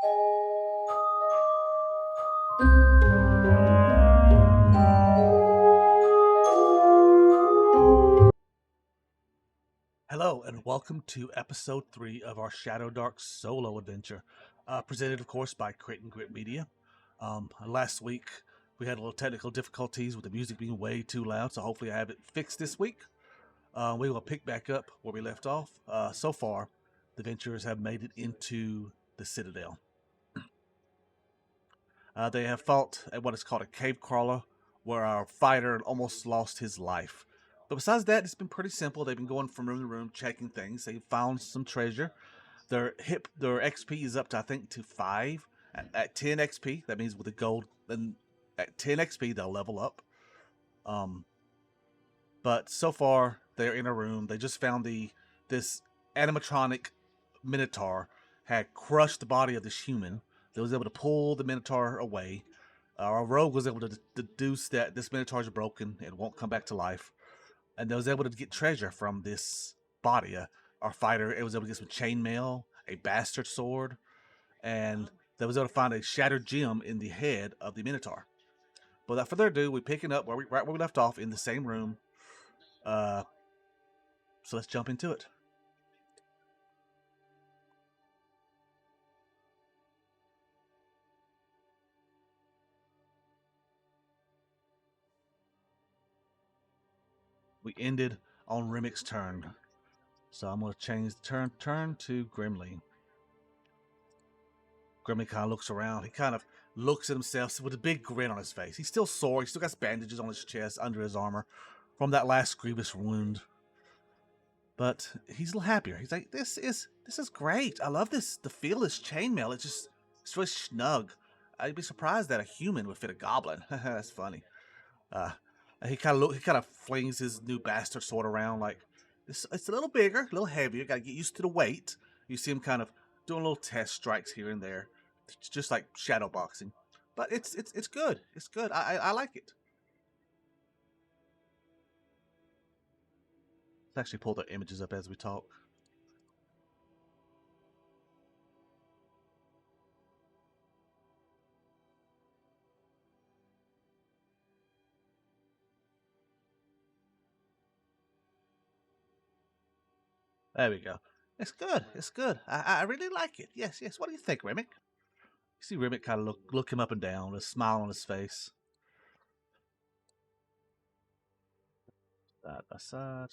Hello, and welcome to episode 3 of our Shadow Dark solo adventure, presented, of course, by Crit and Grit Media. Last week, we had a little technical difficulties with the music being way too loud, so hopefully I have it fixed this week. We will pick back up where we left off. So far, the adventurers have made it into the citadel. They have fought at what is called a cave crawler, where our fighter almost lost his life. But besides that, it's been pretty simple. They've been going from room to room, checking things. They found some treasure. Their XP is up to, I think, to 5. At 10 XP, that means with the gold, then at 10 XP they'll level up. But so far they're in a room. They just found this animatronic minotaur had crushed the body of this human. They was able to pull the minotaur away. Our rogue was able to deduce that this minotaur is broken and won't come back to life, and they was able to get treasure from this body. Our fighter was able to get some chainmail, a bastard sword, and they was able to find a shattered gem in the head of the minotaur. But without further ado, we're picking up right where we left off in the same room. So let's jump into it. We ended on Remic's turn, so I'm going to change the turn to Grimly. Grimly kind of looks around. He kind of looks at himself with a big grin on his face. He's still sore. He still got bandages on his chest, under his armor, from that last grievous wound. But he's a little happier. He's like, this is great. I love this. The feel of this chainmail. It's really snug. I'd be surprised that a human would fit a goblin. That's funny. He kind of flings his new bastard sword around like it's a little bigger, a little heavier. Got to get used to the weight. You see him kind of doing little test strikes here and there. It's just like shadow boxing, but it's good. It's good. I like it. Let's actually pull the images up as we talk. There we go. It's good. It's good. I really like it. Yes, yes. What do you think, Remick? You see Remick kind of look him up and down, with a smile on his face. Side by side.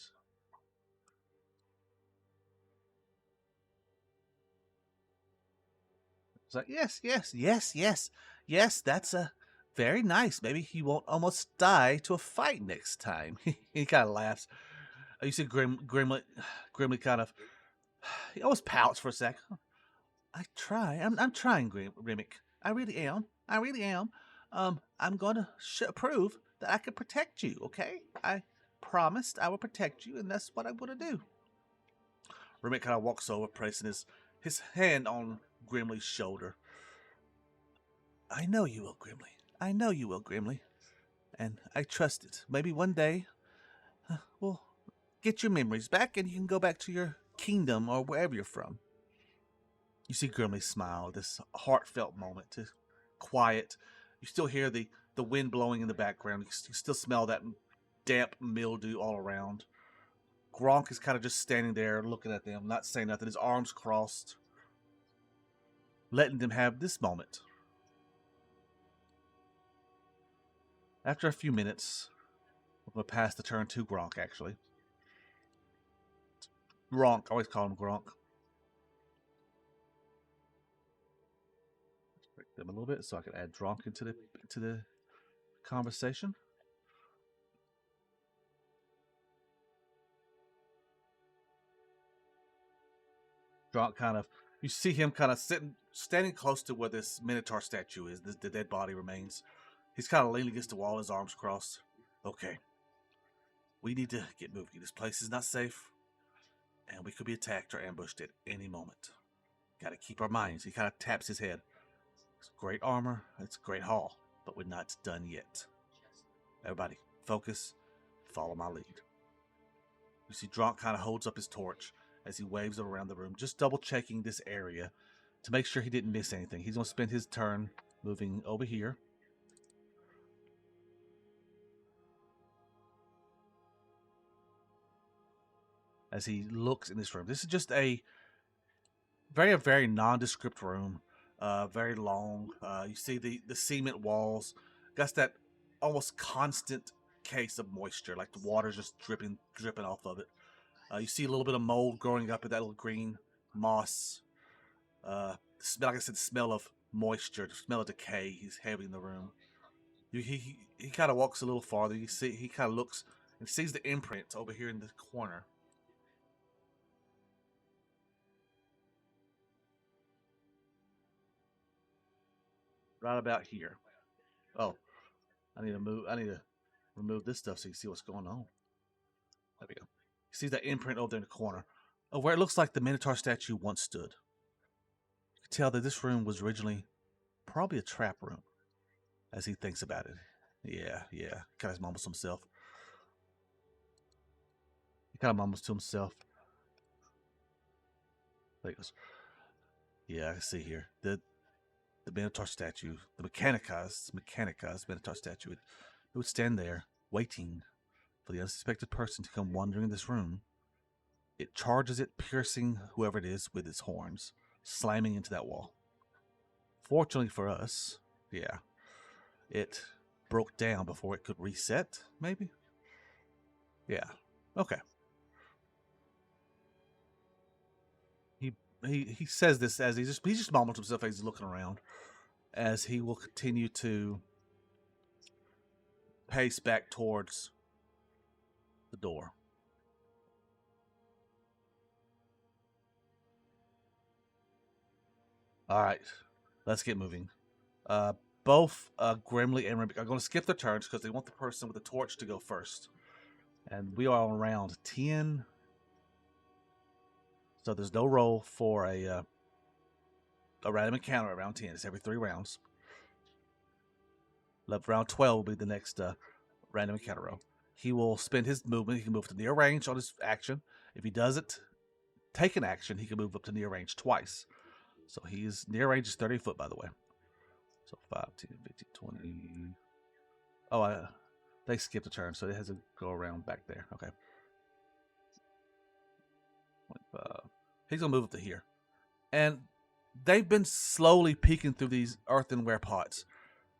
It's like, yes, yes, yes, yes, yes, that's a very nice. Maybe he won't almost die to a fight next time. He kind of laughs. You see Grimly kind of, he almost pouts for a sec. I try. I'm trying, Remick. I really am. I really am. I'm going to prove that I can protect you, okay? I promised I will protect you, and that's what I'm going to do. Remick kind of walks over, placing his hand on Grimly's shoulder. I know you will, Grimly. I know you will, Grimly. And I trust it. Maybe one day we'll get your memories back and you can go back to your kingdom or wherever you're from. You see Grimly smile, this heartfelt moment, quiet. You still hear the wind blowing in the background. You still smell that damp mildew all around. Gronk is kind of just standing there looking at them, not saying nothing, his arms crossed, letting them have this moment. After a few minutes, I'm going to pass the turn to Gronk, actually. Gronk, I always call him Gronk. Let's break them a little bit so I can add Gronk into the conversation. Gronk kind of, you see him kind of standing close to where this Minotaur statue is, the dead body remains. He's kind of leaning against the wall, his arms crossed. Okay. We need to get moving. This place is not safe, and we could be attacked or ambushed at any moment. Gotta keep our minds. He kind of taps his head. It's great armor. It's a great haul, but we're not done yet. Everybody, focus. Follow my lead. You see Gronk kind of holds up his torch as he waves it around the room, just double checking this area to make sure he didn't miss anything, he's going to spend his turn moving over here. As he looks in this room. This is just a very nondescript room. Very long. You see the cement walls. Got that almost constant case of moisture, like the water's just dripping off of it. You see a little bit of mold growing up in that little green moss. Smell, like I said, the smell of moisture, the smell of decay. He's heavy in the room. He kind of walks a little farther. You see, he kind of looks and sees the imprint over here in the corner. Right about here. Oh, I need to remove this stuff so you can see what's going on. There we go. You see that imprint over there in the corner of where it looks like the Minotaur statue once stood. You can tell that this room was originally probably a trap room, as he thinks about it. Yeah. Kind of mumbles to himself. There he goes. Yeah, I can see here. The Minotaur statue, the mechanicized Minotaur statue, it would stand there waiting for the unsuspected person to come wandering in this room. It charges it, piercing whoever it is with its horns, slamming into that wall. Fortunately for us, yeah, it broke down before it could reset, maybe? Yeah. Okay. He says this as he just mumbles to himself as he's looking around, as he will continue to pace back towards the door. All right, let's get moving. Both Grimly and Remick are going to skip their turns because they want the person with the torch to go first. And we are on round 10. So there's no roll for a random encounter at round 10. It's every 3 rounds. Round 12 will be the next random encounter roll. He will spend his movement. He can move to near range on his action. If he doesn't take an action, he can move up to near range twice. So he's near range is 30 foot, by the way. So 5, 10, 15, 20. Oh, they skipped a turn, so it has to go around back there. Okay. 25. He's going to move up to here. And they've been slowly peeking through these earthenware pots.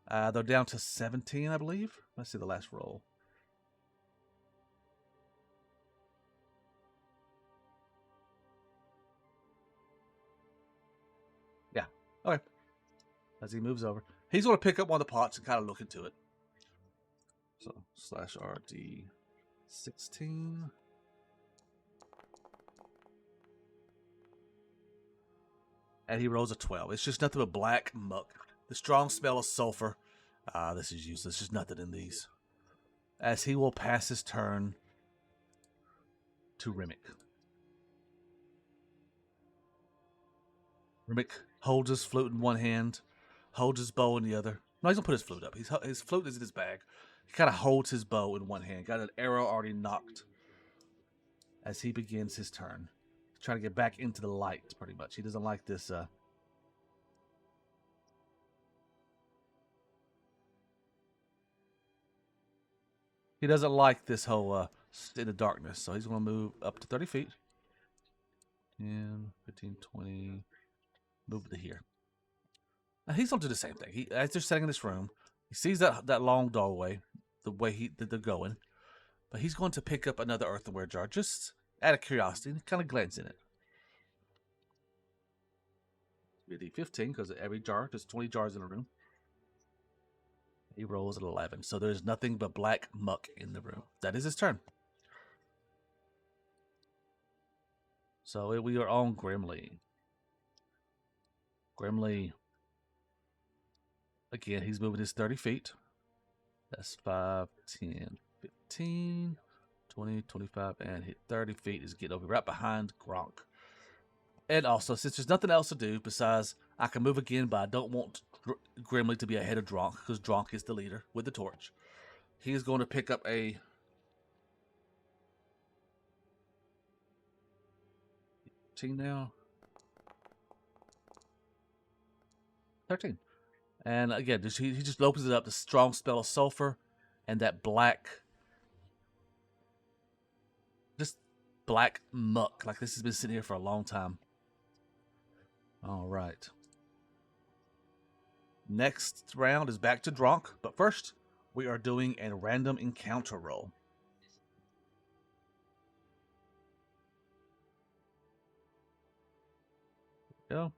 They're down to 17, I believe. Let's see the last roll. Yeah. Okay. As he moves over, he's going to pick up one of the pots and kind of look into it. So /RD 16. And he rolls a 12. It's just nothing but black muck. The strong smell of sulfur. This is useless. There's nothing in these. As he will pass his turn to Remick. Remick holds his flute in one hand, holds his bow in the other. No, he's going to put his flute up. His flute is in his bag. He kind of holds his bow in one hand. Got an arrow already knocked as he begins his turn. He's trying to get back into the light, pretty much. He doesn't like this. He doesn't like this whole in the darkness, so he's going to move up to 30 feet. 10, 15, 20. Move to here. Now he's going to do the same thing. As they're sitting in this room, he sees that long doorway, the way that they're going. But he's going to pick up another earthenware jar, just out of curiosity, and kind of glance in it. Be a D15, because every jar, there's 20 jars in a room. He rolls at 11, so there's nothing but black muck in the room. That is his turn. So we are on Grimly. Grimly, again, he's moving his 30 feet. That's 5, 10, 15, 20, 25, and hit 30 feet is getting over right behind Gronk. And also, since there's nothing else to do besides I can move again, but I don't want Grimly to be ahead of Dronk, because Dronk is the leader with the torch. He is going to pick up a 15 now. 13. And again, he just opens it up. The strong spell of sulfur and that black, just black muck. Like this has been sitting here for a long time. All right. Next round is back to Drunk, but first we are doing a random encounter roll. Go.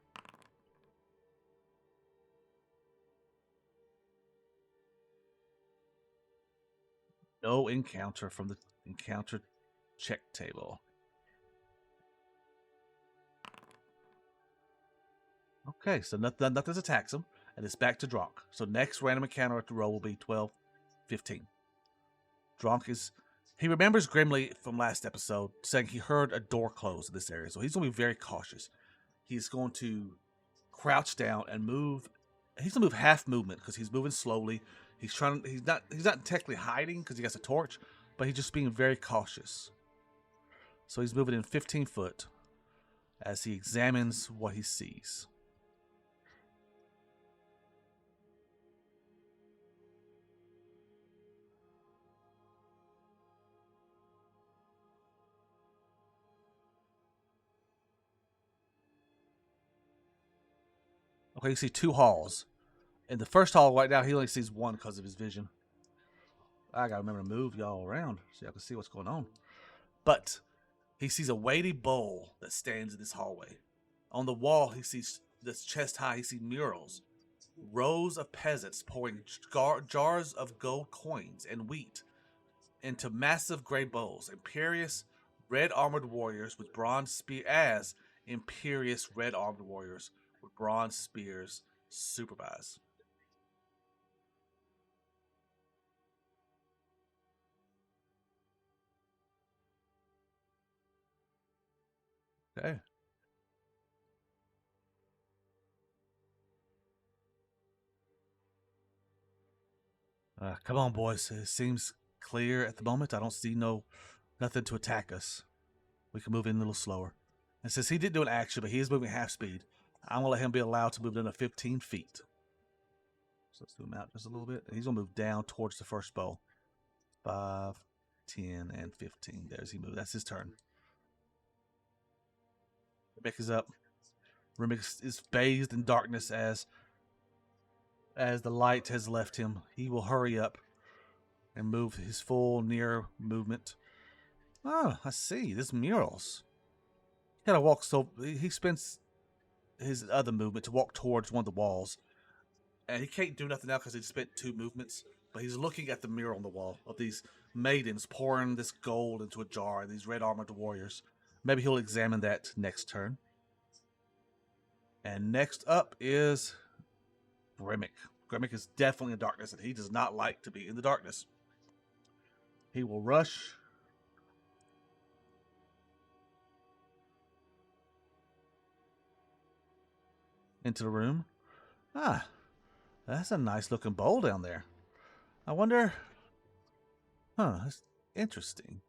No encounter from the encounter check table. Okay, so nothing's attacks him, and it's back to Drunk. So next random encounter at the roll will be 12, 15. Drunk is. He remembers grimly from last episode saying he heard a door close in this area, so he's going to be very cautious. He's going to crouch down and move. He's going to move half movement because he's moving slowly. He's trying. He's not technically hiding because he has a torch, but he's just being very cautious. So he's moving in 15 foot as he examines what he sees. Okay, you see two halls. In the first hall right now, he only sees one because of his vision. I gotta remember to move y'all around so y'all can see what's going on. But he sees a weighty bowl that stands in this hallway. On the wall, he sees this chest high. He sees murals, rows of peasants pouring jars of gold coins and wheat into massive gray bowls. Imperious red armored warriors with bronze spears supervise. Okay. Come on, boys. It seems clear at the moment. I don't see nothing to attack us. We can move in a little slower. And since he didn't do an action, but he is moving half speed, I'm gonna let him be allowed to move another 15 feet. So let's zoom out just a little bit. He's gonna move down towards the first bow. 5, 10, and 15. There's he moved. That's his turn. Rebecca is up. Remick is bathed in darkness as the light has left him. He will hurry up and move his full near movement. Oh, I see. This murals. He gotta walk so he spends his other movement to walk towards one of the walls. And he can't do nothing now because he spent 2 movements. But he's looking at the mural on the wall of these maidens pouring this gold into a jar, these red armored warriors. Maybe he'll examine that next turn. And next up is Grimick. Grimick is definitely in darkness, and he does not like to be in the darkness. He will rush into the room. Ah, that's a nice looking bowl down there. I wonder. That's interesting.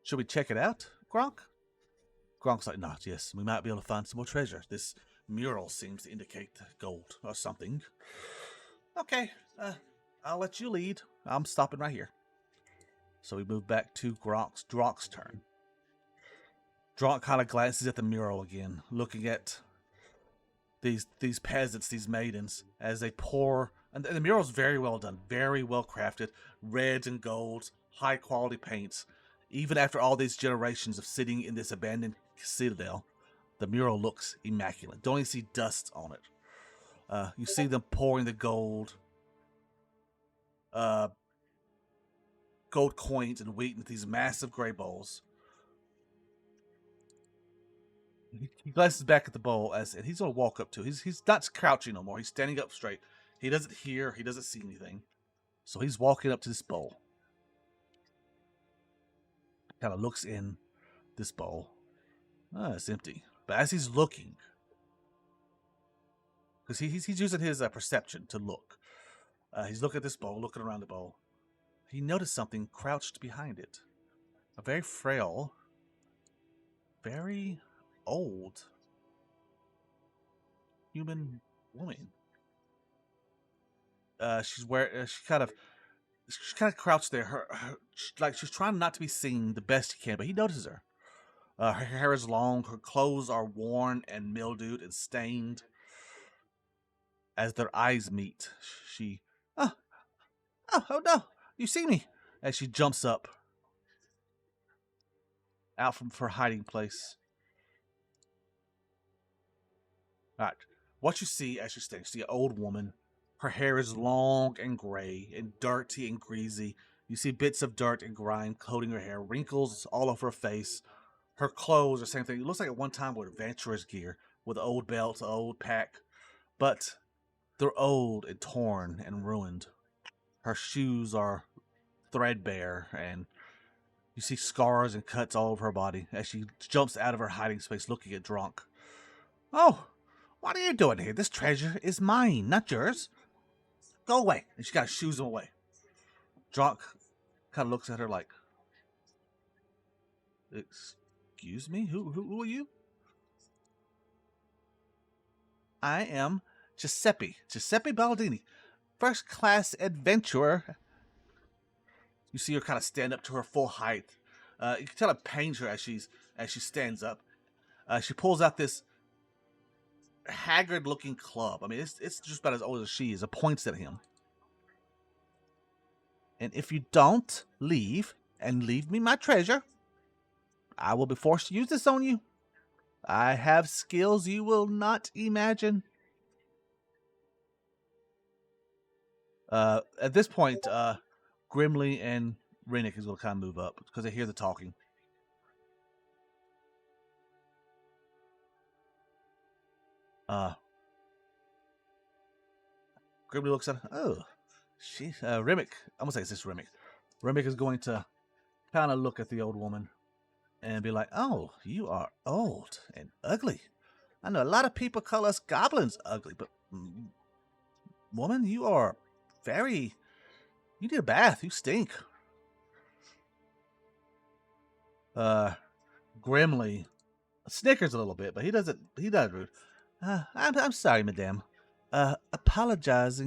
Should we check it out, Gronk? Gronk's like, not. Yes, we might be able to find some more treasure. This mural seems to indicate gold or something. Okay, I'll let you lead. I'm stopping right here. So we move back to Dronk's turn. Dronk kind of glances at the mural again, looking at these peasants, these maidens, as they pour. And the mural's very well done, very well crafted, reds and golds, high quality paints. Even after all these generations of sitting in this abandoned citadel, the mural looks immaculate. Don't even see dust on it. You see them pouring the gold, gold coins and wheat into these massive gray bowls. He glances back at the bowl and he's going to walk up to. He's not crouching no more. He's standing up straight. He doesn't hear. He doesn't see anything. So he's walking up to this bowl. Kind of looks in this bowl. It's empty. But as he's looking, because he's using his perception to look. He's looking at this bowl, looking around the bowl. He noticed something crouched behind it. A very frail, very old human woman. She's where she's kind of crouched there. Like she's trying not to be seen the best he can, but he notices her. Her hair is long. Her clothes are worn and mildewed and stained. As their eyes meet, she, oh, oh no, you see me. As she jumps up out from her hiding place. All right, what you see as you stand, you see an old woman. Her hair is long and gray and dirty and greasy. You see bits of dirt and grime coating her hair, wrinkles all over her face. Her clothes are the same thing. It looks like at one time with adventurer's gear, with an old belt, an old pack, but they're old and torn and ruined. Her shoes are threadbare, and you see scars and cuts all over her body as she jumps out of her hiding space looking at Drunk. Oh, what are you doing here? This treasure is mine, not yours. Go away. And she kind of shoos him away. Drunk kind of looks at her like, excuse me? Who are you? I am Giuseppe Baldini, first class adventurer. You see her kind of stand up to her full height. You can tell it pains her as she stands up. She pulls out this haggard-looking club. I mean, it's just about as old as she is. It points at him. And if you don't leave and leave me my treasure, I will be forced to use this on you. I have skills you will not imagine. At this point, Grimly and Rennick is going to kind of move up because they hear the talking. Grimly looks at her. Oh, Remick. I'm going to say it's this Remick. Remick is going to kind of look at the old woman and be like, oh, you are old and ugly. I know a lot of people call us goblins ugly, but woman, you are very... You need a bath. You stink. Grimly snickers a little bit, but he doesn't rude. I'm sorry, madame. Apologize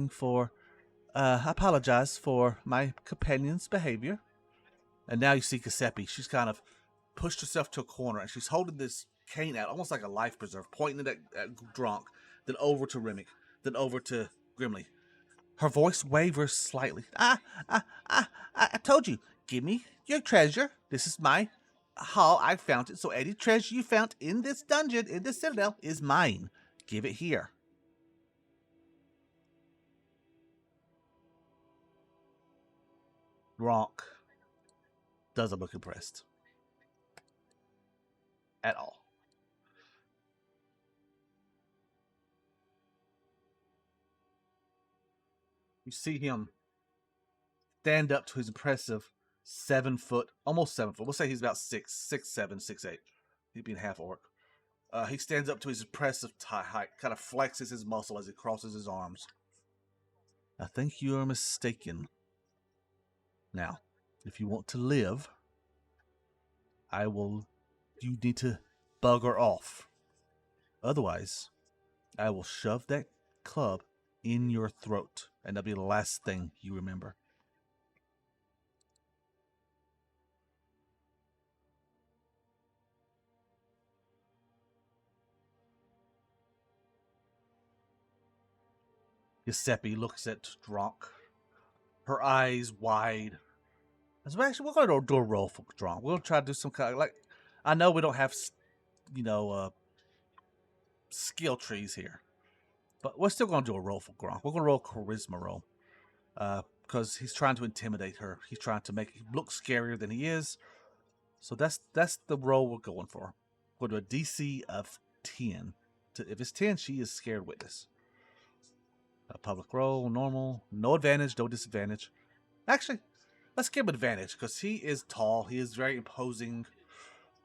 for my companion's behavior. And now you see Giuseppe. She's kind of pushed herself to a corner, and she's holding this cane out, almost like a life preserve, pointing it at Drunk, then over to Remick, then over to Grimly. Her voice wavers slightly. I told you, give me your treasure. This is my hall. I found it, so any treasure you found in this dungeon, in this citadel, is mine. Give it here. Gronk doesn't look impressed. At all. You see him stand up to his impressive 7 foot, almost 7 foot. We'll say he's about 6'7", 6'8". He'd be in half orc. He stands up to his impressive height, kind of flexes his muscle as he crosses his arms. I think you are mistaken. Now, if you want to live, you need to bugger off. Otherwise, I will shove that club in your throat, and that'll be the last thing you remember. Giuseppe looks at Drunk, her eyes wide. Actually, we're going to do a roll for Drunk. We'll try to do some kind of, like, I know we don't have, skill trees here, but we're still going to do a roll for Gronk. We're going to roll a charisma roll, because he's trying to intimidate her. He's trying to make him look scarier than he is. So that's the roll we're going for. We'll do a DC of 10. If it's 10, she is scared witness. A public roll, normal, no advantage, no disadvantage. Actually, let's give him advantage because he is tall. He is very imposing,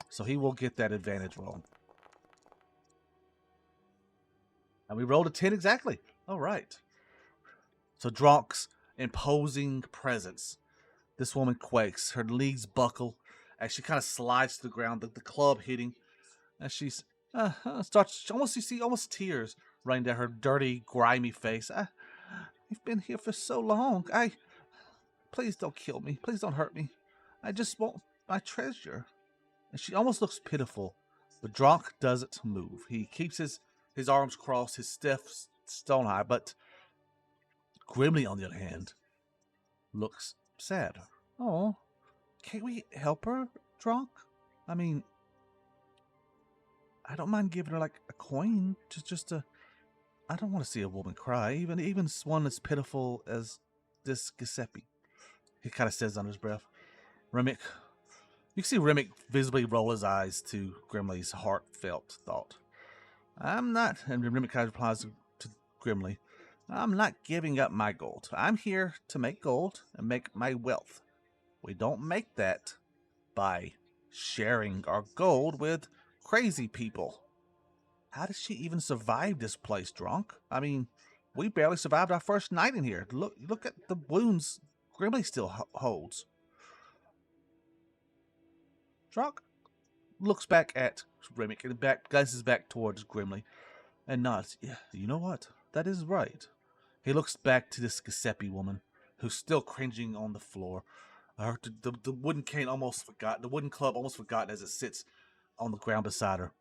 so he will get that advantage roll. And we rolled a 10 exactly. All right. So Dronk's imposing presence. This woman quakes. Her legs buckle as she kind of slides to the ground, the club hitting. As she's starts, almost, you see, almost tears running down her dirty, grimy face. I've been here for so long. Please don't kill me. Please don't hurt me. I just want my treasure. And she almost looks pitiful. But Dronk doesn't move. He keeps his arms crossed, his stiff stone eye. But Grimly, on the other hand, looks sad. Oh, can't we help her, Dronk? I mean, I don't mind giving her like a coin, just to. I don't want to see a woman cry, even one as pitiful as this Giuseppe. He kind of says under his breath. Remick, you can see Remick visibly roll his eyes to Grimly's heartfelt thought. I'm not, and Remick kind of replies to Grimly, I'm not giving up my gold. I'm here to make gold and make my wealth. We don't make that by sharing our gold with crazy people. How does she even survive this place, Drunk? I mean, we barely survived our first night in here. Look at the wounds Grimly still holds. Drunk looks back at Remick and glances back towards Grimly and nods. Yeah, you know what? That is right. He looks back to this Giuseppe woman who's still cringing on the floor. The wooden cane almost forgot. The wooden club almost forgotten as it sits on the ground beside her.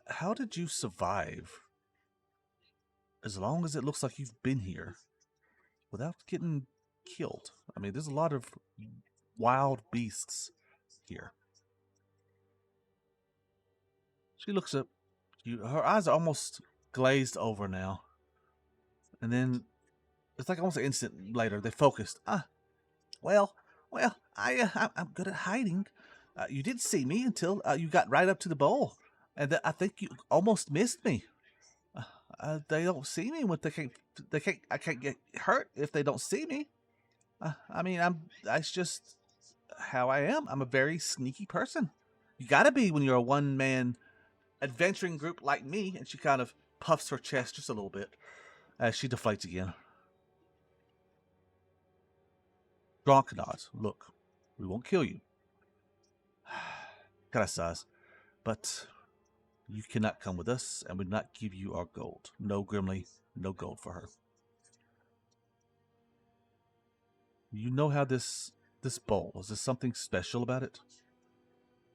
How did you survive? As long as it looks like you've been here without getting killed. I mean, there's a lot of wild beasts here. She looks up. Her eyes are almost glazed over now. And then it's like almost an instant later, they focused. Well, I'm good at hiding. You did see me until you got right up to the bowl, and I think you almost missed me. They don't see me when I can't get hurt if they don't see me. I mean, that's just how I am. I'm a very sneaky person. You gotta be when you're a one-man adventuring group like me. And she kind of puffs her chest just a little bit as she deflates again. Gronk nods. Look, we won't kill you. Kind of sighs. But you cannot come with us, and we'll not give you our gold. No, Grimly, no gold for her. You know how this bowl, is there something special about it?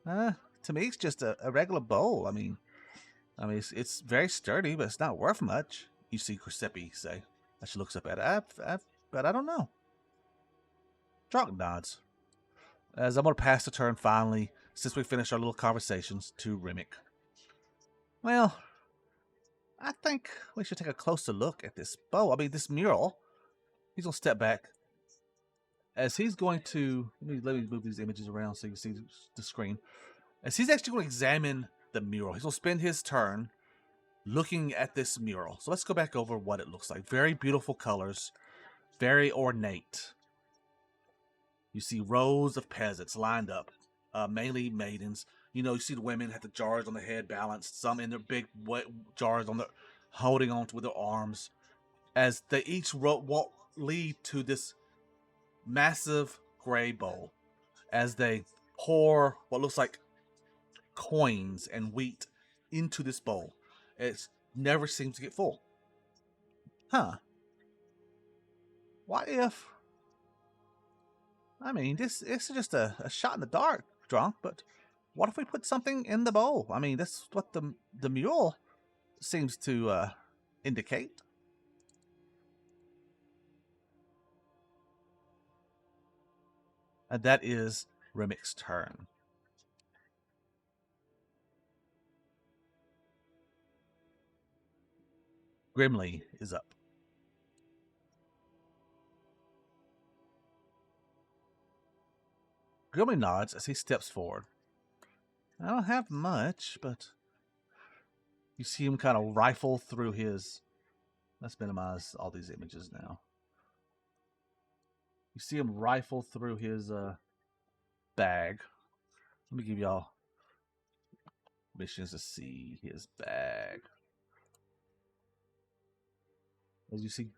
To me, it's just a regular bowl. I mean, it's very sturdy, but it's not worth much. You see Giuseppe say as she looks up at it. But I don't know. Drunk nods. As I'm going to pass the turn finally, since we finished our little conversations, to Remick. Well, I think we should take a closer look at this bow. I mean, this mural. He's going to step back. As he's going to... Let me move these images around so you can see the screen. As he's actually going to examine the mural. He's going to spend his turn looking at this mural. So let's go back over what it looks like. Very beautiful colors. Very ornate. You see rows of peasants lined up. Mainly maidens. You know, you see the women have the jars on their head balanced. Some in their big wet jars on their holding on to with their arms. As they each lead to this massive gray bowl. As they pour what looks like coins and wheat into this bowl. It never seems to get full. Huh. What if... I mean, this is just a shot in the dark, Drunk, but what if we put something in the bowl? I mean, that's what the mural seems to indicate. And that is Remick's turn. Grimly is up. Grimly nods as he steps forward. I don't have much, but you see him kind of rifle through his... Let's minimize all these images now. You see him rifle through his bag. Let me give y'all missions to see his bag. As you see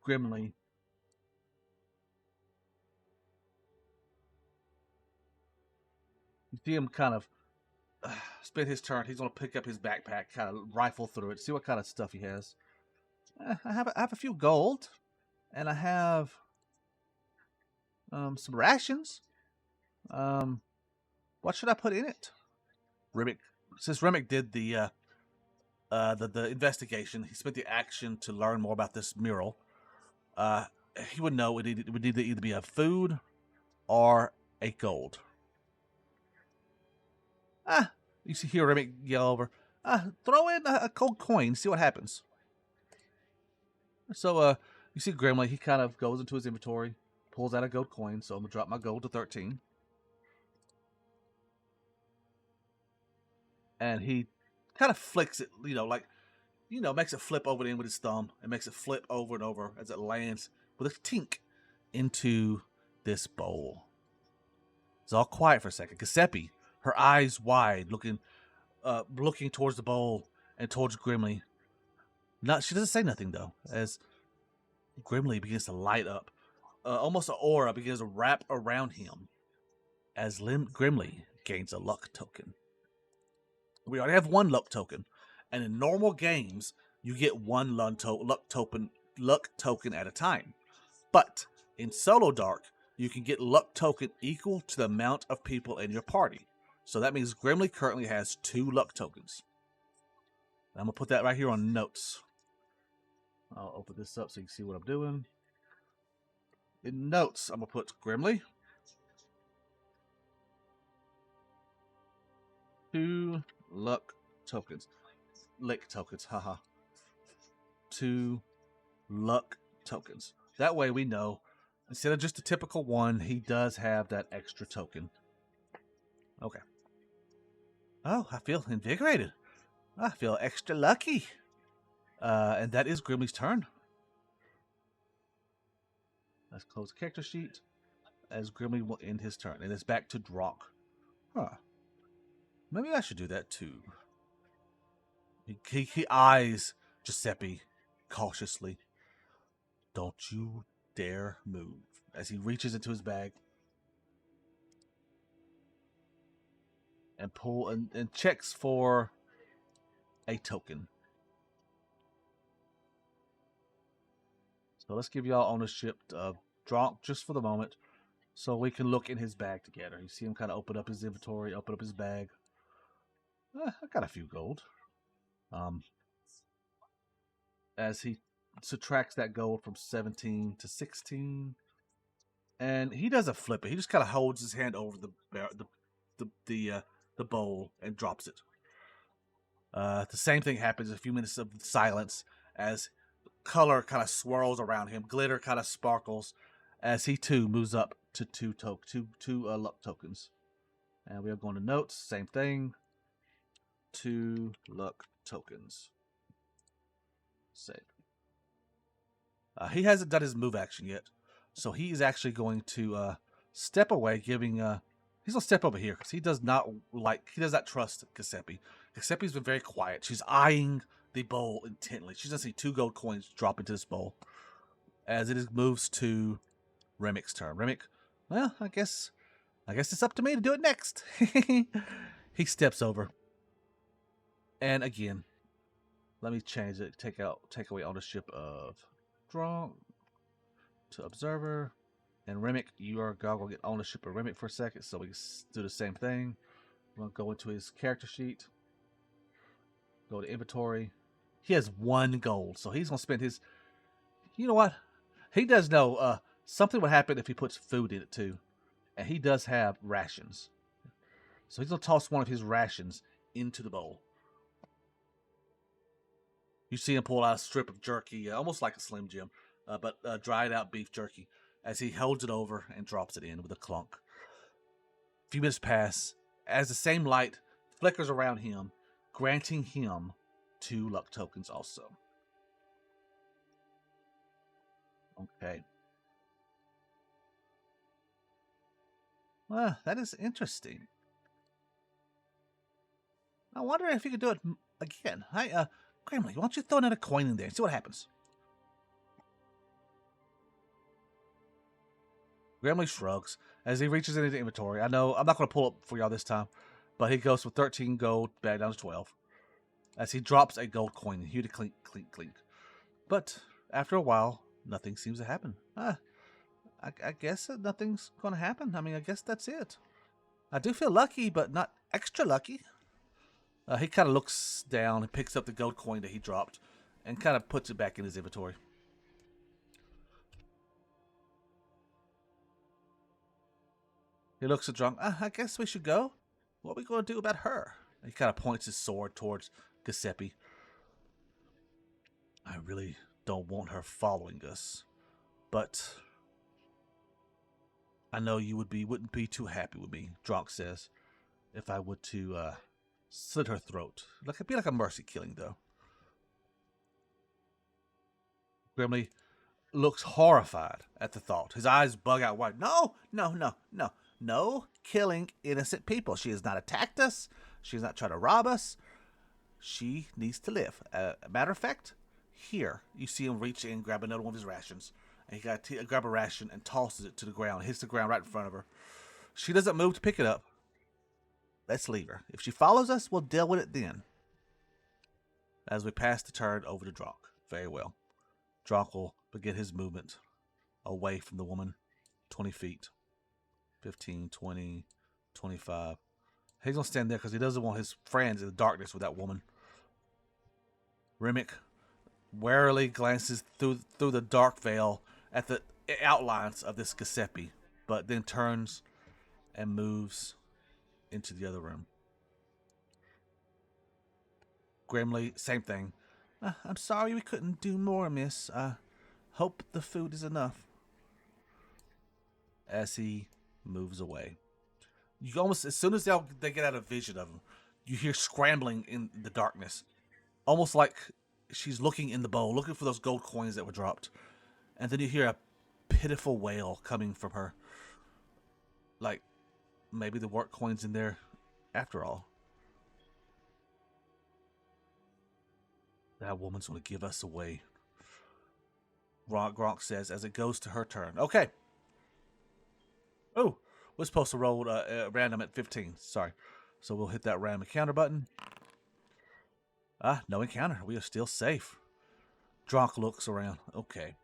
Grimly, you see him kind of spend his turn. He's going to pick up his backpack, kind of rifle through it, see what kind of stuff he has. I have a few gold, and I have some rations. Um, what should I put in it? Remick, since Remick did the investigation, he spent the action to learn more about this mural. Uh, he would know it would either be a food or a gold. Ah, you see here Remick yell over. Throw in a gold coin, see what happens. So you see Grimly, he kind of goes into his inventory, pulls out a gold coin. So I'm gonna drop my gold to 13. And he kind of flicks it, makes it flip over the end with his thumb and makes it flip over and over as it lands with a tink into this bowl. It's all quiet for a second. Giuseppe, her eyes wide, looking towards the bowl and towards Grimly. She doesn't say nothing though, as Grimly begins to light up. Almost an aura begins to wrap around him as Grimly gains a luck token. We already have one luck token, and in normal games, you get one luck token at a time. But in Solo Dark, you can get luck token equal to the amount of people in your party. So that means Grimly currently has 2 luck tokens. I'm gonna put that right here on notes. I'll open this up so you can see what I'm doing. In notes, I'm gonna put Grimly 2 luck tokens. Lick tokens, haha. 2 luck tokens. That way we know, instead of just a typical 1, he does have that extra token. Okay. Oh, I feel invigorated. I feel extra lucky. And that is Grimly's turn. Let's close the character sheet, as Grimly will end his turn. And it's back to Dronk. Huh. Maybe I should do that too. He eyes Giuseppe cautiously. Don't you dare move, as he reaches into his bag and and checks for a token. So let's give y'all ownership of Dronk just for the moment, so we can look in his bag together. You see him kind of open up his inventory, open up his bag. I got a few gold. As he subtracts that gold from 17 to 16, and he doesn't flip it. He just kind of holds his hand over the bowl and drops it. The same thing happens. A few minutes of silence as color kind of swirls around him. Glitter kind of sparkles as he too moves up to two luck tokens. And we are going to notes. Same thing. 2 luck tokens. Save. He hasn't done his move action yet, so he is actually going to step away, giving. He's gonna step over here because he does not trust Giuseppe. Giuseppe's been very quiet. She's eyeing the bowl intently. She doesn't see 2 gold coins drop into this bowl. As it moves to Remick's turn. Remick, well, I guess it's up to me to do it next. He steps over, and again, let me change it. Take away ownership of Draw to Observer. And Remick, you are going to get ownership of Remick for a second, so we can do the same thing. We're going to go into his character sheet. Go to inventory. He has 1 gold, so he's going to spend his... You know what? He does know something would happen if he puts food in it too. And he does have rations. So he's going to toss one of his rations into the bowl. You see him pull out a strip of jerky, almost like a Slim Jim, but dried out beef jerky, as he holds it over and drops it in with a clunk. A few minutes pass as the same light flickers around him, granting him 2 luck tokens also. Okay. Well, that is interesting. I wonder if you could do it again. Hi, Grimly, why don't you throw another coin in there and see what happens? Grimly shrugs as he reaches into the inventory. I know I'm not going to pull up for y'all this time, But he goes from 13 gold back down to 12 as he drops a gold coin. Here to clink, clink, clink. But after a while, nothing seems to happen. I guess nothing's going to happen. I mean, I guess that's it. I do feel lucky, but not extra lucky. He kind of looks down and picks up the gold coin that he dropped and kind of puts it back in his inventory. He looks at Drunk. I guess we should go. What are we going to do about her? He kind of points his sword towards Giuseppe. I really don't want her following us, but I know you wouldn't be too happy with me, Drunk says, if I were to slit her throat. It'd be like a mercy killing, though. Grimly looks horrified at the thought. His eyes bug out wide. No, no, no, no. No killing innocent people. She has not attacked us. She has not tried to rob us. She needs to live. Matter of fact, here, you see him reach in, grab another one of his rations. And he got to grab a ration and tosses it to the ground. Hits the ground right in front of her. She doesn't move to pick it up. Let's leave her. If she follows us, we'll deal with it then. As we pass the turn over to Dronk. Very well. Dronk will begin his movement away from the woman. 20 feet. 15, 20, 25. He's going to stand there because he doesn't want his friends in the darkness with that woman. Remick warily glances through the dark veil at the outlines of this Giuseppe, but then turns and moves into the other room. Grimly, same thing. I'm sorry we couldn't do more, miss. I hope the food is enough. As he moves away. You almost, as soon as they get out of vision of him, you hear scrambling in the darkness. Almost like she's looking in the bowl, looking for those gold coins that were dropped. And then you hear a pitiful wail coming from her. Like, maybe the work coin's in there after all. That woman's going to give us away. Gronk says as it goes to her turn. Okay. Oh, we're supposed to roll random at 15. Sorry. So we'll hit that random encounter button. No encounter. We are still safe. Dronk looks around. Okay.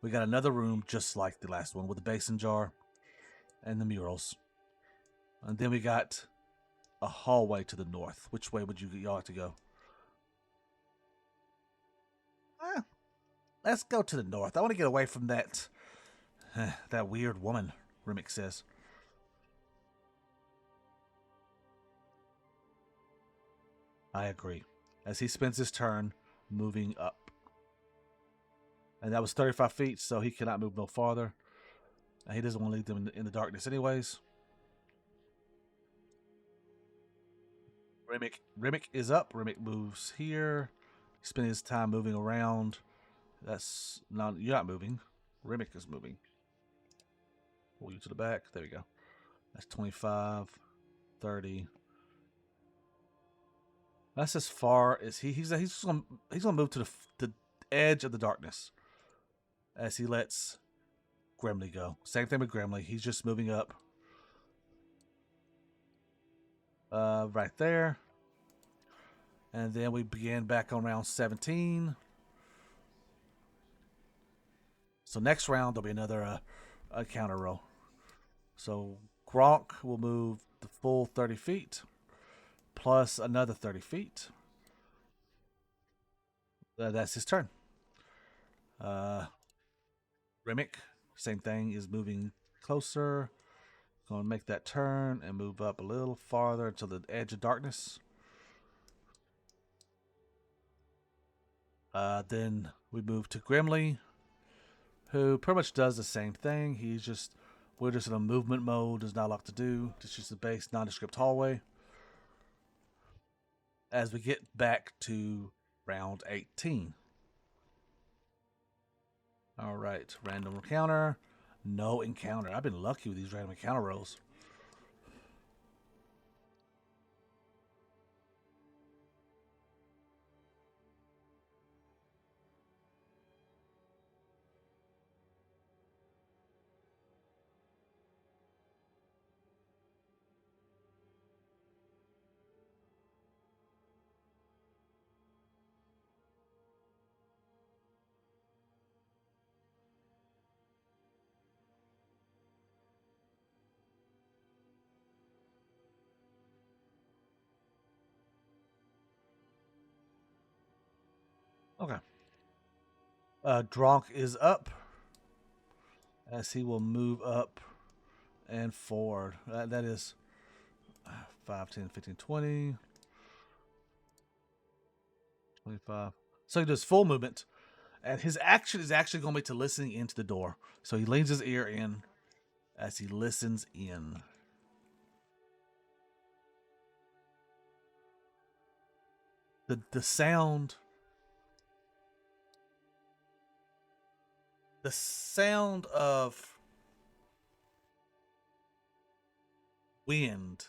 We got another room just like the last one with the basin jar and the murals. And then we got a hallway to the north. Which way would y'all like to go? Let's go to the north. I want to get away from that weird woman, Remick says. I agree. As he spends his turn moving up. And that was 35 feet, so he cannot move no farther. And he doesn't want to leave them in the darkness anyways. Remick is up. Remick moves here. He's spending his time moving around. That's not, you're not moving. Remick is moving. Pull you to the back. There we go. That's 25, 30. That's as far as he's gonna move to the edge of the darkness as he lets Grimly go. Same thing with Grimly. He's just moving up. Right there. And then we begin back on round 17. So next round there'll be another counter roll. So Gronk will move the full 30 feet plus another 30 feet. That's his turn. Remick, same thing, is moving closer. Going to make that turn and move up a little farther to the edge of darkness. Then we move to Grimly, who pretty much does the same thing. We're just in a movement mode. There's not a lot to do. It's just a base nondescript hallway. As we get back to round 18. All right, random encounter. No encounter. I've been lucky with these random encounter rolls. Okay. Dronk is up as he will move up and forward. That is 5, 10, 15, 20, 25. So he does full movement. And his action is actually going to be to listening into the door. So he leans his ear in as he listens in. The sound of wind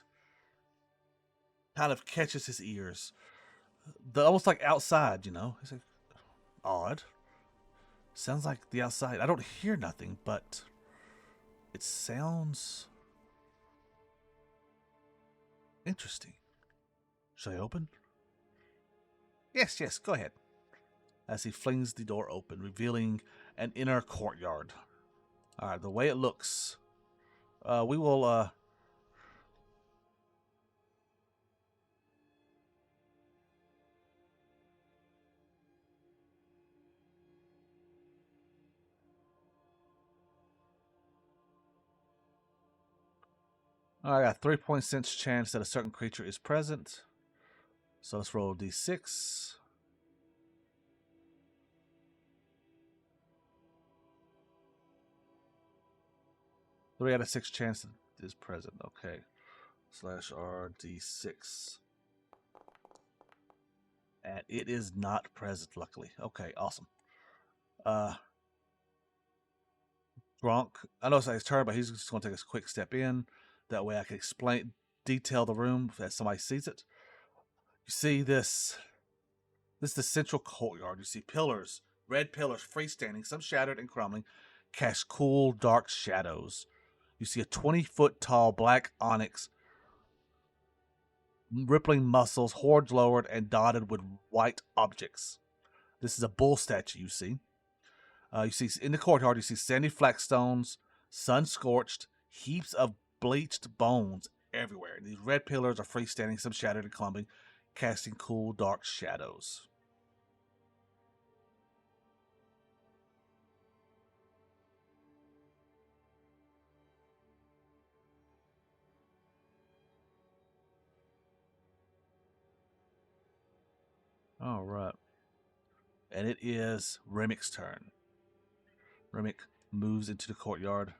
kind of catches his ears. Almost like outside, you know. It's like odd. Sounds like the outside. I don't hear nothing, but it sounds interesting. Should I open? Yes, yes, go ahead. As he flings the door open, revealing an inner courtyard. All right, the way it looks, we will. I got 3.6 chance that a certain creature is present. So let's roll d6. 3 out of 6 chance that it is present. Okay. Slash RD6. And it is not present, luckily. Okay, awesome. Gronk, I know it's not his turn, but he's just going to take a quick step in. That way I can detail the room as somebody sees it. You see this. This is the central courtyard. You see pillars, red pillars, freestanding, some shattered and crumbling, cast cool, dark shadows. You see a 20-foot tall black onyx, rippling muscles, horns lowered and dotted with white objects. This is a bull statue you see. You see in the courtyard, you see sandy flagstones, sun-scorched, heaps of bleached bones everywhere. These red pillars are freestanding, some shattered and crumbling, casting cool, dark shadows. All right. And it is Remic's turn. Remic moves into the courtyard.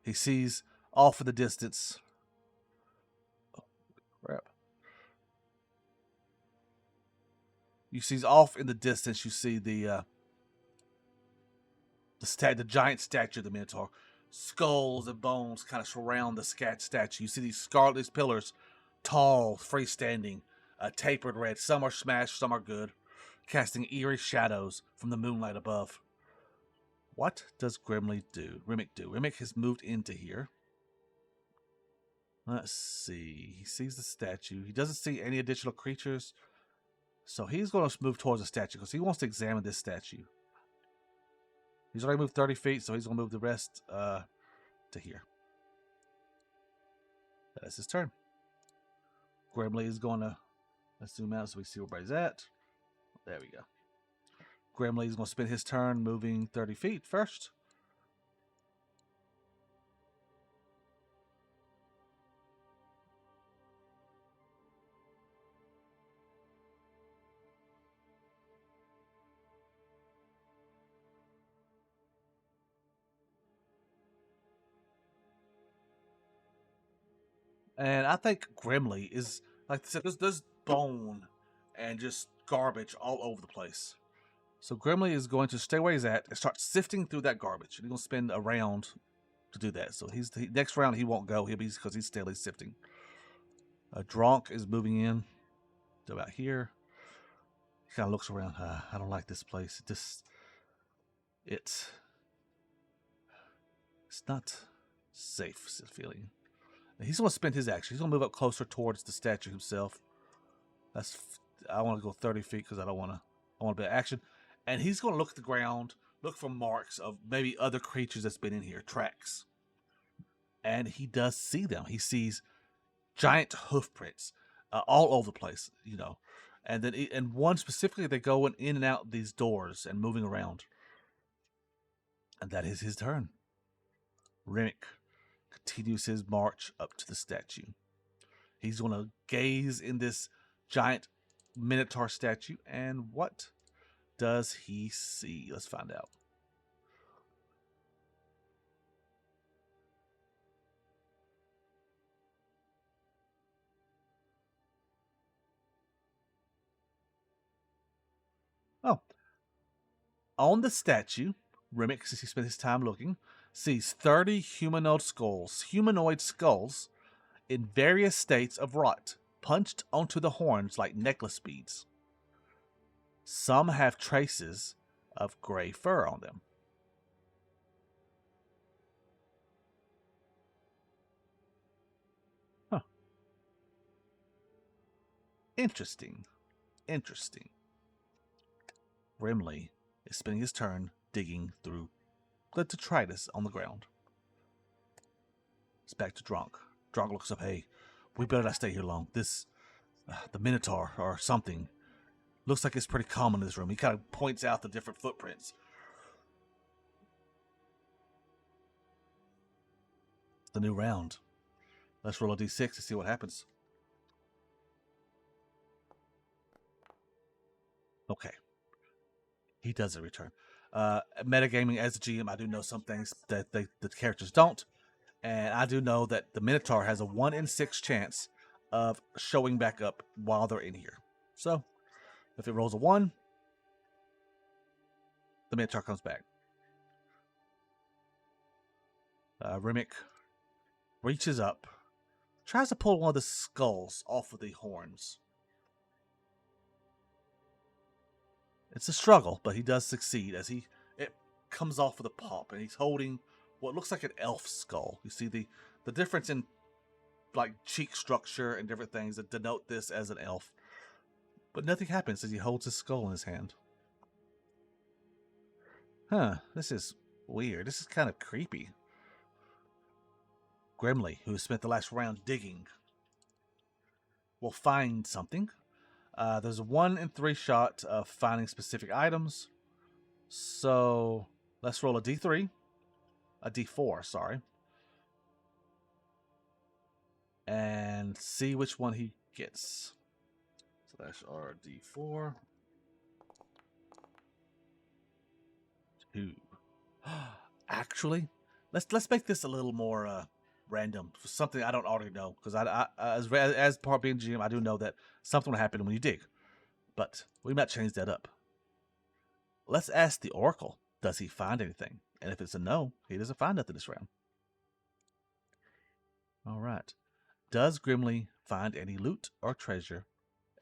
He sees off in the distance. Oh, crap. You see off in the distance. You see the giant statue of the Minotaur. Skulls and bones kind of surround the statue. You see these pillars, tall, freestanding, tapered red. Some are smashed, some are good, casting eerie shadows from the moonlight above. What does Remic do? Remic has moved into here. Let's see. He sees the statue. He doesn't see any additional creatures. So he's going to move towards the statue because he wants to examine this statue. He's already moved 30 feet, so he's going to move the rest to here. That's his turn. Grimly is going to, let's zoom out so we see where everybody's at. There we go. Grimly is going to spend his turn moving 30 feet first. And I think Grimly is, like I said, there's bone and just garbage all over the place. So Grimly is going to stay where he's at and start sifting through that garbage. And he's going to spend a round to do that. So next round he won't go. He'll be because he's still sifting. Dronk is moving in to about here. He kind of looks around. I don't like this place. It's not safe. Feeling. He's going to spend his action. He's going to move up closer towards the statue himself. I want to go 30 feet because I want a bit of action. And he's going to look at the ground, look for marks of maybe other creatures that's been in here, tracks. And he does see them. He sees giant hoof prints all over the place, you know. and then and one specifically, they go in and out these doors and moving around, and that is his turn. Remick continues his march up to the statue. He's going to gaze in this giant minotaur statue, and what does he see? Let's find out. Oh, on the statue, Remick, since he spent his time looking, sees 30 humanoid skulls in various states of rot, punched onto the horns like necklace beads. Some have traces of gray fur on them. Huh. Interesting. Interesting. Grimly is spending his turn digging through the detritus on the ground. It's back to Dronk. Dronk looks up. Hey, we better not stay here long. The Minotaur or something, looks like it's pretty common in this room. He kind of points out the different footprints. The new round. Let's roll a d6 to see what happens. Okay. He doesn't return. Metagaming as a GM, I do know some things that the characters don't. And I do know that the Minotaur has a 1 in 6 chance of showing back up while they're in here. So, if it rolls a 1, the Minotaur comes back. Remick reaches up, tries to pull one of the skulls off of the horns. It's a struggle, but he does succeed as it comes off with a pop, and he's holding what looks like an elf skull. You see the difference in like cheek structure and different things that denote this as an elf. But nothing happens as he holds his skull in his hand. Huh, this is weird. This is kind of creepy. Grimly, who has spent the last round digging, will find something. There's a 1 in 3 shot of finding specific items. So let's roll a d3. A d4, sorry. And see which one he gets. So that's our d4. 2. Actually, let's make this a little more random. Something I don't already know, because as part of being GM, I do know that something will happen when you dig. But we might change that up. Let's ask the Oracle, does he find anything? And if it's a no, he doesn't find nothing this round. All right. Does Grimly find any loot or treasure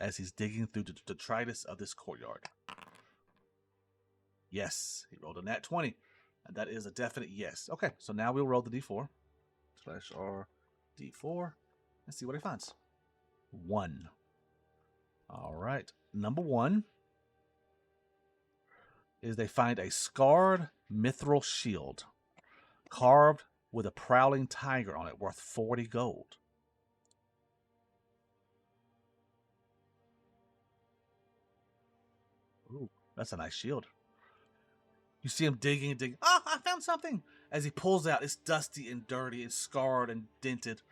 as he's digging through the detritus of this courtyard? Yes, he rolled a nat 20. And that is a definite yes. Okay, so now we'll roll the d4. Slash R d4. And see what he finds. 1. All right. Number 1 is they find a scarred mithril shield carved with a prowling tiger on it worth 40 gold. Ooh, that's a nice shield. You see him digging and digging. Oh, I found something! As he pulls out, it's dusty and dirty, it's scarred and dented.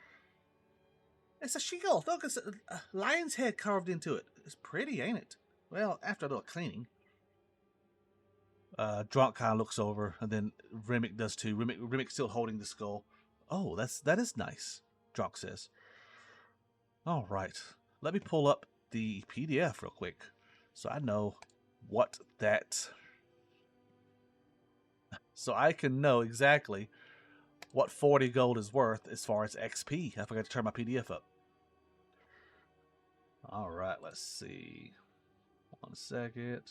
It's a shield. Look, it's a lion's head carved into it. It's pretty, ain't it? Well, after a little cleaning. Drunk kind of looks over, and then Remick does too. Remick's still holding the skull. Oh, that is nice, Drunk says. All right. Let me pull up the PDF real quick so I know what that... So I can know exactly what 40 gold is worth as far as XP. I forgot to turn my PDF up. All right, let's see. 1 second.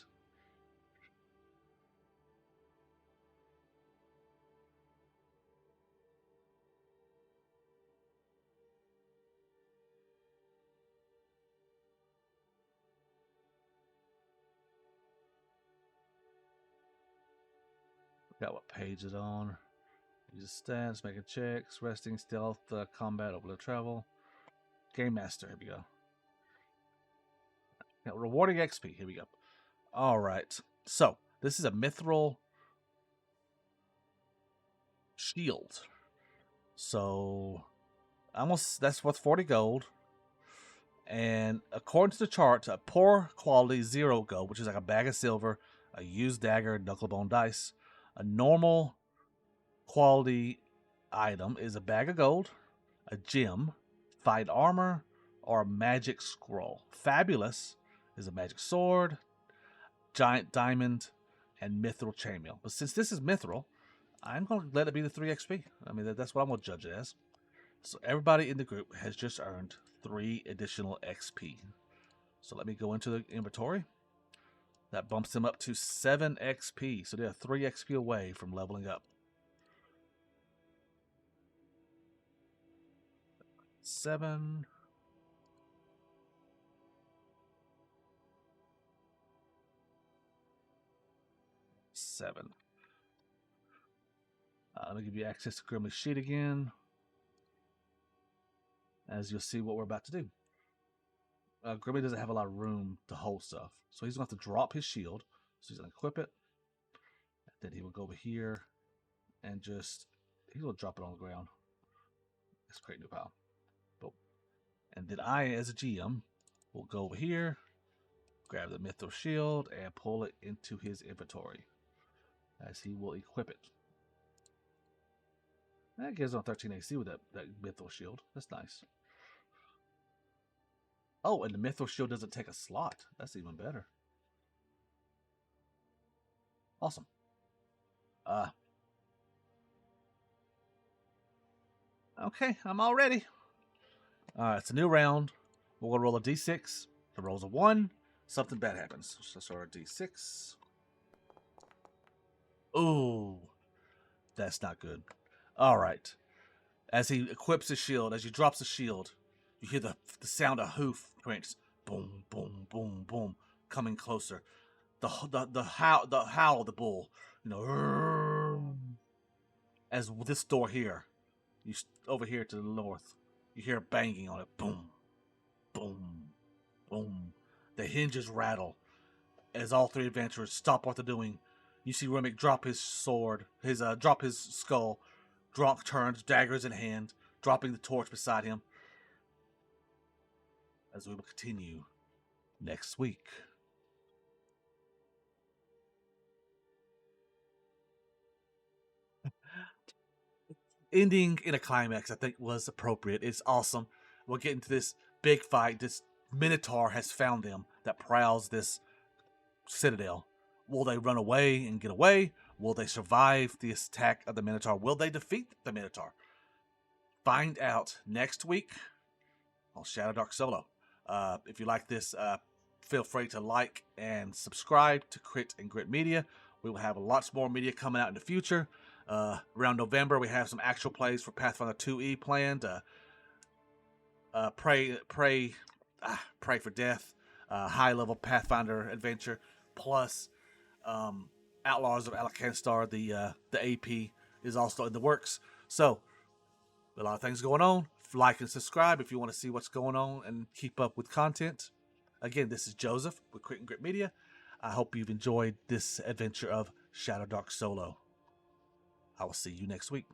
Got what page it's on. Use stats, making checks, resting, stealth, combat, over the travel. Game Master, here we go. Now, rewarding XP. Here we go. All right. So this is a mithril shield. So almost that's worth 40 gold. And according to the chart, a poor quality 0 gold, which is like a bag of silver, a used dagger, knucklebone dice. A normal quality item is a bag of gold, a gem, fight armor, or a magic scroll. Fabulous is a magic sword, giant diamond, and mithril chainmail. But since this is mithril, I'm going to let it be the 3 XP. I mean, that's what I'm going to judge it as. So everybody in the group has just earned 3 additional XP. So let me go into the inventory. That bumps them up to 7 XP. So they're 3 XP away from leveling up. 7. Let me give you access to Grimly's sheet again, as you'll see what we're about to do. Grimly doesn't have a lot of room to hold stuff, so he's going to have to drop his shield. So he's going to equip it. Then he will go over here and he's going to drop it on the ground. Let's create new pile. Boom. And then I, as a GM, will go over here, grab the mithril shield, and pull it into his inventory, as he will equip it. That gives him 13 AC with that mithril shield. That's nice. Oh, and the mithril shield doesn't take a slot. That's even better. Awesome. Okay, I'm all ready. It's a new round. We're going to roll a d6. The roll's a 1. Something bad happens. So let's roll a d6. Ooh, that's not good. All right. As he equips his shield, as he drops the shield, you hear the sound of hoof prints. Boom, boom, boom, boom, coming closer. The howl of the bull. You know, as this door here, over here to the north, you hear banging on it. Boom, boom, boom. The hinges rattle as all 3 adventurers stop what they're doing. You see Remick drop his sword, drop his skull. Drunk turns, daggers in hand, dropping the torch beside him. As we will continue next week. Ending in a climax, I think, was appropriate. It's awesome. We'll get into this big fight. This Minotaur has found them that prowls this citadel. Will they run away and get away? Will they survive the attack of the Minotaur? Will they defeat the Minotaur? Find out next week on Shadow Dark Solo. If you like this, feel free to like and subscribe to Crit and Grit Media. We will have lots more media coming out in the future. Around November, we have some actual plays for Pathfinder 2E planned. Pray for Death, high-level Pathfinder adventure, plus Outlaws of Alakanstar, the AP, is also in the works. So, a lot of things going on. Like and subscribe if you want to see what's going on and keep up with content. Again, this is Joseph with Crit and Grit Media. I hope you've enjoyed this adventure of Shadow Dark Solo. I will see you next week.